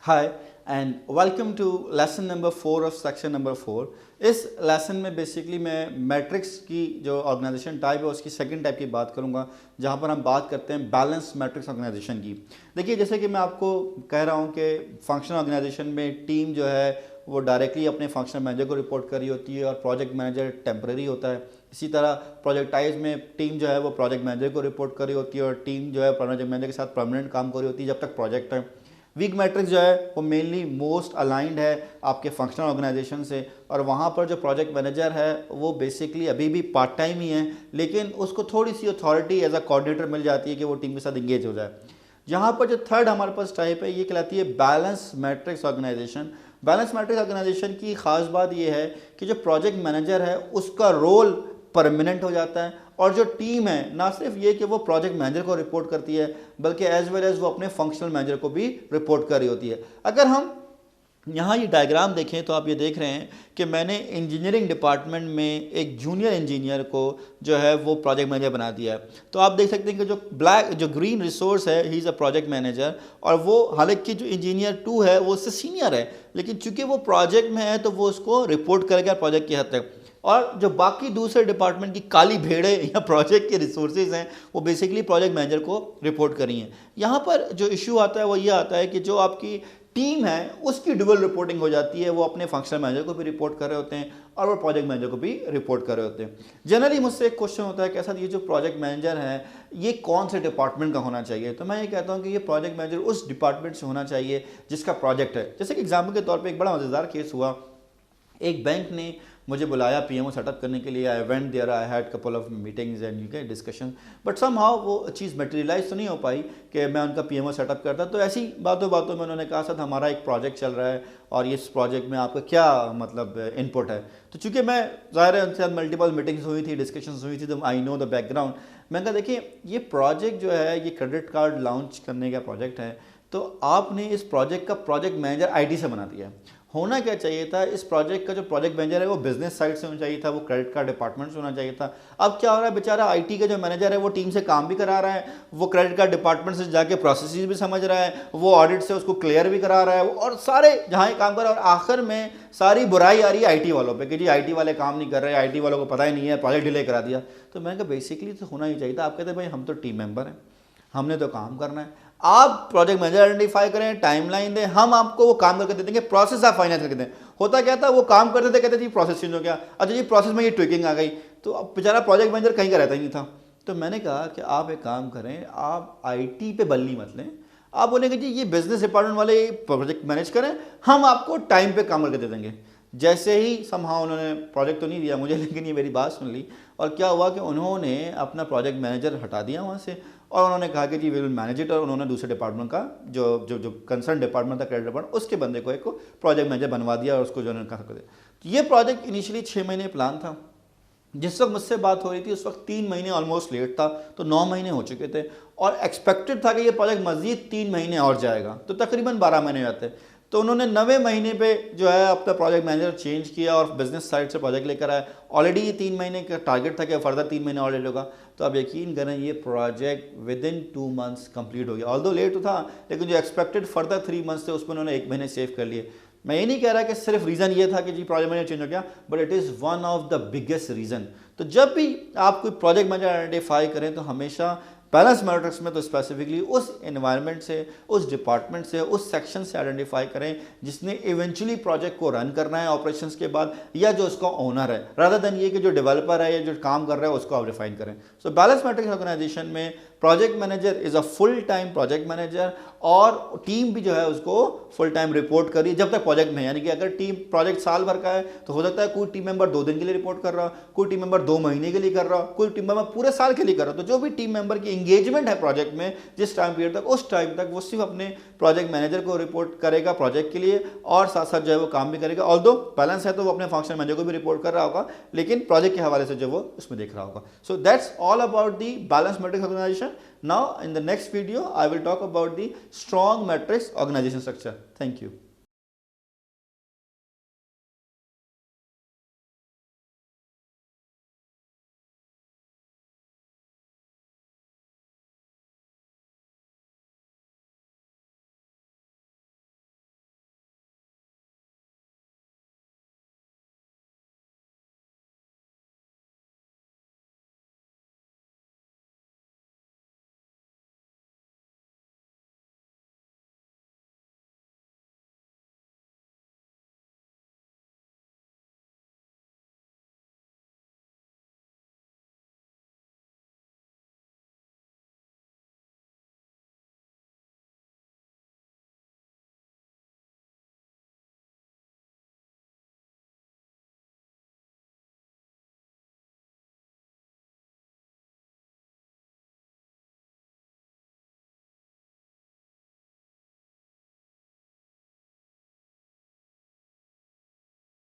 Hi and welcome to lesson number 4 of section number 4। इस lesson में basically मैं matrix की जो ऑर्गेनाइजेशन टाइप है उसकी सेकंड टाइप की बात करूंगा, जहां पर हम बात करते हैं बैलेंस मैट्रिक्स ऑर्गेनाइजेशन की। देखिए, जैसे कि मैं आपको कह रहा हूं कि फंक्शनल ऑर्गेनाइजेशन में टीम जो है वो डायरेक्टली अपने फंक्शनल मैनेजर को रिपोर्ट कर रही होती है और प्रोजेक्ट मैनेजर टेम्पररी होता है। इसी तरह प्रोजेक्टाइज में टीम जो है वो प्रोजेक्ट मैनेजर को रिपोर्ट कर रही होती है और टीम जो है प्रोजेक्ट मैनेजर के साथ परमानेंट काम कर रही होती है जब तक प्रोजेक्ट है। वीक मैट्रिक्स जो है वो मेनली मोस्ट अलाइंड है आपके फंक्शनल ऑर्गेनाइजेशन से, और वहाँ पर जो प्रोजेक्ट मैनेजर है वो बेसिकली अभी भी पार्ट टाइम ही है, लेकिन उसको थोड़ी सी अथॉरिटी एज अ कोऑर्डिनेटर मिल जाती है कि वो टीम के साथ इंगेज हो जाए। यहाँ पर जो थर्ड हमारे पास टाइप है ये कहलाती है balance matrix organisation. Balance matrix organisation की खास बात ये है कि जो प्रोजेक्ट मैनेजर है उसका रोल परमानेंट हो जाता है, और जो टीम है ना सिर्फ ये कि वो प्रोजेक्ट मैनेजर को रिपोर्ट करती है बल्कि एज वेल एज वो अपने फंक्शनल मैनेजर को भी रिपोर्ट कर रही होती है। अगर हम यहाँ ये डायग्राम देखें तो आप ये देख रहे हैं कि मैंने इंजीनियरिंग डिपार्टमेंट में एक जूनियर इंजीनियर को जो है वो प्रोजेक्ट मैनेजर बना दिया है। तो आप देख सकते हैं कि जो ग्रीन रिसोर्स है he is a project manager, और वो हालांकि जो इंजीनियर 2 है वो उससे सीनियर है, लेकिन चूंकि वो प्रोजेक्ट में है तो वो उसको रिपोर्ट करेगा प्रोजेक्ट की हद तक। और जो बाकी दूसरे डिपार्टमेंट की काली भेड़े या प्रोजेक्ट के रिसोर्सेज हैं वो बेसिकली प्रोजेक्ट मैनेजर को रिपोर्ट करी हैं। यहाँ पर जो इशू आता है वो ये आता है कि जो आपकी टीम है उसकी डबल रिपोर्टिंग हो जाती है, वो अपने फंक्शनल मैनेजर को भी रिपोर्ट कर रहे होते हैं और वो प्रोजेक्ट मैनेजर को भी रिपोर्ट कर रहे होते हैं। जनरली मुझसे एक क्वेश्चन होता है कि ऐसा ये जो प्रोजेक्ट मैनेजर है ये कौन से डिपार्टमेंट का होना चाहिए, तो मैं ये कहता हूँ कि ये प्रोजेक्ट मैनेजर उस डिपार्टमेंट से होना चाहिए जिसका प्रोजेक्ट है। जैसे कि एग्जाम्पल के तौर पर एक बड़ा मज़ेदार केस हुआ, एक बैंक ने मुझे बुलाया पीएमओ सेटअप करने के लिए। I went there, I had couple of meetings and you can discussion, but somehow वो चीज़ मटेरियलाइज तो नहीं हो पाई कि मैं उनका पीएमओ सेटअप करता। तो ऐसी बातों बातों में उन्होंने कहा सर हमारा एक प्रोजेक्ट चल रहा है और इस प्रोजेक्ट में आपका क्या मतलब इनपुट है। तो चूँकि मैं ज़ाहिर है उनके साथ मल्टीपल मीटिंग्स हुई थी, डिस्कशंस हुई थी, तो आई नो द बैकग्राउंड। मैंने कहा देखिए ये प्रोजेक्ट जो है ये क्रेडिट कार्ड लॉन्च करने का प्रोजेक्ट है, तो आपने इस प्रोजेक्ट का प्रोजेक्ट मैनेजर आईटी से बना दिया। होना क्या चाहिए था, इस प्रोजेक्ट का जो प्रोजेक्ट मैनेजर है वो बिजनेस साइड से होना चाहिए था, वो क्रेडिट कार्ड डिपार्टमेंट से होना चाहिए था। अब क्या हो रहा है, बेचारा आईटी का जो मैनेजर है वो टीम से काम भी करा रहा है, वो क्रेडिट कार्ड डिपार्टमेंट से जाके प्रोसेसेस भी समझ रहा है, वो ऑडिट से उसको क्लियर भी करा रहा है, और सारे जहाँ ही काम कर रहा है, और आखिर में सारी बुराई आ रही है आईटी वालों पे कि जी आईटी वाले काम नहीं कर रहे, आईटी वालों को पता ही नहीं है, प्रोजेक्ट डिले करा दिया। तो मैंने कहा बेसिकली तो होना ही चाहिए था। आप कहते हैं भाई हम तो टीम मेंबर हैं, हमने तो काम करना है, आप प्रोजेक्ट मैनेजर आइडेंटिफाई करें, टाइमलाइन दें, हम आपको वो काम करके दे देंगे, प्रोसेस आप फाइनेंस करके दें। होता क्या था, वो काम करते थे, कहते जी प्रोसेस चेंज हो गया, अच्छा जी प्रोसेस में ये ट्विकिंग आ गई, तो अब बेचारा प्रोजेक्ट मैनेजर कहीं का रहता ही नहीं था। तो मैंने कहा कि आप एक काम करें, आप आईटी पे बल्ली मत लें, आप बोलेंगे जी ये बिजनेस डिपार्टमेंट वाले प्रोजेक्ट मैनेज करें, हम आपको टाइम पे काम करके दे देंगे। जैसे ही समहाउ उन्होंने प्रोजेक्ट तो नहीं दिया मुझे, लेकिन ये मेरी बात सुन ली, और क्या हुआ कि उन्होंने अपना प्रोजेक्ट मैनेजर हटा दिया वहाँ से, और उन्होंने कहा कि जी वी विल मैनेज इट, और उन्होंने दूसरे डिपार्टमेंट का जो जो जो कंसर्न डिपार्टमेंट था क्रेडिट डिपार्टमेंट, उसके बंदे को एक प्रोजेक्ट मैनेजर बनवा दिया और उसको जो उन्होंने कहा कर दिया। तो ये प्रोजेक्ट इनिशियली 6 महीने प्लान था। जिस वक्त मुझसे बात हो रही थी उस वक्त 3 महीने ऑलमोस्ट लेट था, तो 9 महीने हो चुके थे, और एक्सपेक्टेड था कि ये प्रोजेक्ट मजीद 3 महीने और जाएगा, तो तकरीबन 12 महीने जाते। तो उन्होंने 9वें महीने पे जो है अपना प्रोजेक्ट मैनेजर चेंज किया और बिजनेस साइड से प्रोजेक्ट लेकर आया। ऑलरेडी ये 3 महीने का टारगेट था कि फर्दर 3 महीने और लेट होगा। तो आप यकीन करें ये project with in 2 months complete हो गया। ऑल्दो लेट तो था, लेकिन जो एक्सपेक्टेड फर्दर 3 मंथ्स थे उसमें उन्होंने 1 महीने सेव कर लिए। मैं ये नहीं कह रहा कि सिर्फ रीज़न ये था कि जी प्रोजेक्ट मैनेजर चेंज हो गया, but it is one of the biggest reason. तो जब भी आप कोई प्रोजेक्ट मैनेजर आइडेंटिफाई करें तो हमेशा बैलेंस मैट्रिक्स में तो स्पेसिफिकली उस एनवायरनमेंट से, उस डिपार्टमेंट से, उस सेक्शन से आइडेंटिफाई करें जिसने इवेंचुअली प्रोजेक्ट को रन करना है ऑपरेशंस के बाद, या जो उसका ओनर है, रादर देन ये कि जो डेवलपर है या जो काम कर रहा है उसको आप डिफाइन करें। सो बैलेंस मैट्रिक्स ऑर्गेनाइजेशन में project manager is a full time project manager, और टीम भी जो है उसको फुल टाइम रिपोर्ट करिए जब तक प्रोजेक्ट में है। यानी कि अगर टीम प्रोजेक्ट साल भर का है तो हो सकता है कोई टीम मेंबर 2 दिन के लिए रिपोर्ट कर रहा, कोई टीम मेंबर 2 महीने के लिए कर रहा, कोई टीम मेंबर पूरे साल के लिए कर रहा। तो जो भी टीम मेंबर की एंगेजमेंट है प्रोजेक्ट में जिस टाइम पीरियड तक, उस टाइम तक वो सिर्फ अपने प्रोजेक्ट मैनेजर को रिपोर्ट करेगा प्रोजेक्ट के लिए, और साथ साथ जो है वो काम भी करेगा। ऑल्दो बैलेंस है तो वो अपने फंक्शन मैनेजर को भी रिपोर्ट कर रहा होगा, लेकिन प्रोजेक्ट के हवाले से जो वो उसमें देख रहा होगा। So that's all about the balance matrix organisation. Now in the next video I will talk about the strong matrix organization structure. Thank you.